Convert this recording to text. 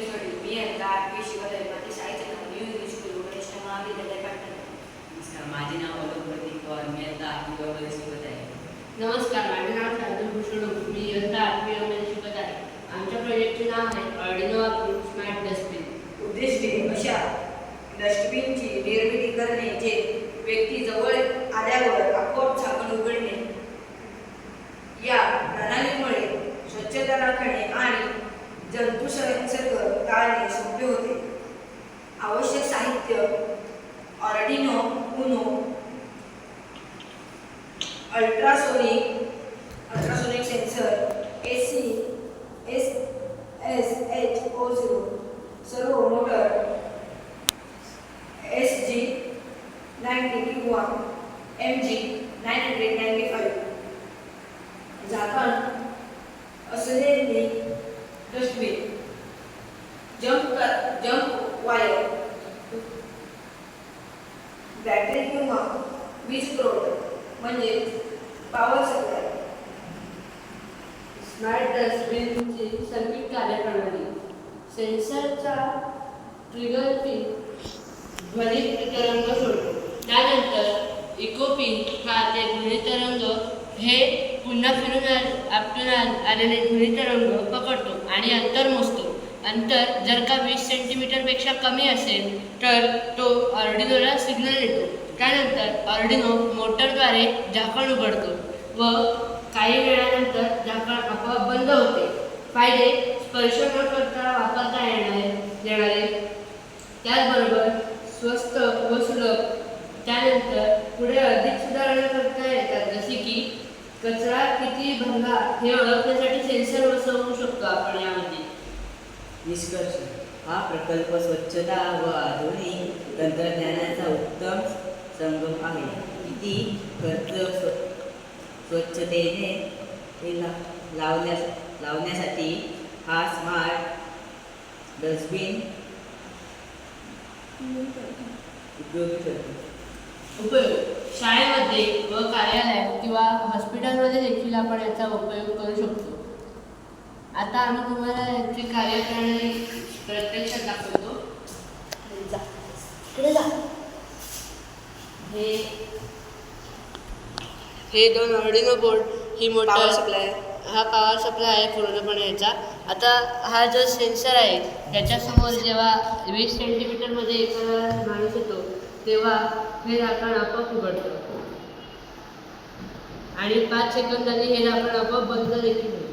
Episode मी यांचा 8वी शिकत आहे प्रतिशाळेचे नाव न्यू इंग्लिश स्कूल वरिष्ठ महाविद्यालय पाटण. नमस्कार, माझे नाव अलोक प्रतीक पवार. मी आता 8वी मध्ये शिकत आहे. नमस्कार, माझे नाव शार्दूल भूषण. मी इयत्ता 8वी मध्ये शिकत आहे. आमच्या प्रोजेक्टचे नाव आहे ऑर्डिनो स्मार्ट डस्टबिन. उद्दिष्टे अशा डस्टबिनची निर्मिती करणे जे व्यक्ती जवळ आल्यावर आपोआप झाकण उघडणे. या प्रणालीमुळे स्वच्छता राखणे आणि जंतू संसर्ग टाळणे सोपे होते. आवश्यक साहित्य Arduino Uno ultrasonic sensor SH00 सर्वो मोटर SG90 किंवा MG995 झाकण असलेली डस्टबिन. जंप वायर बॅटरी किंवा वीज पुरवठा म्हणजे पॉवर सप्लाय. स्मार्ट डस्टबिनची सर्किट कार्यप्रणाली. सेन्सरचा ट्रिगर पिन ध्वनी तरंग सोडतो. त्यानंतर इको पिन हा ते ध्वनी तरंग हे पुन्हा फिरून आपटून आलेले ध्वनी तरंग पकडतो आणि अंतर मोजतो. अंतर जर का 20 सेंटीमीटरपेक्षा कमी असेल तर तो ऑर्डिनोला सिग्नल देतो. त्यानंतर ऑर्डिनो मोटरद्वारे झाकण उघडतो व काही वेळानंतर झाकण आपोआप बंद होते. फायदे: स्पर्श न करता वापरता येणारे, त्याचबरोबर स्वस्त व सुलभ. त्यानंतर पुढे अधिक सुधारणा करता येतात, जसे की कचरा किती भरला हे ओळखण्यासाठी सेन्सर बसवू शकतो आपण यामध्ये. निष्कर्ष: हा प्रकल्प स्वच्छता व आधुनिक तंत्रज्ञानाचा उत्तम संगम आहे. किती खर्च स्वच्छतेने लावण्यासाठी हा स्मार्ट डस्टबिन उपयोगी ठरतो. उपयोग: शाळेमध्ये व कार्यालयात किंवा हॉस्पिटलमध्ये देखील आपण याचा उपयोग करू शकतो. आता आम्ही तुम्हाला याची कार्यप्रणाली प्रत्यक्षात दाखवतो. हे दोन ऑर्डिनो बोर्ड, ही मोटर सप्लाय, हा पॉवर सप्लाय आहे पूर्णपणे याचा. आता हा जो सेन्सर आहे त्याच्यासमोर जेव्हा 20 सेंटीमीटरमध्ये एखादा माणूस येतो तेव्हा हे झाकण आपोआप उघडतं आणि 5 सेकंदांनी हे झाकण आपोआप बंद देखील होतं.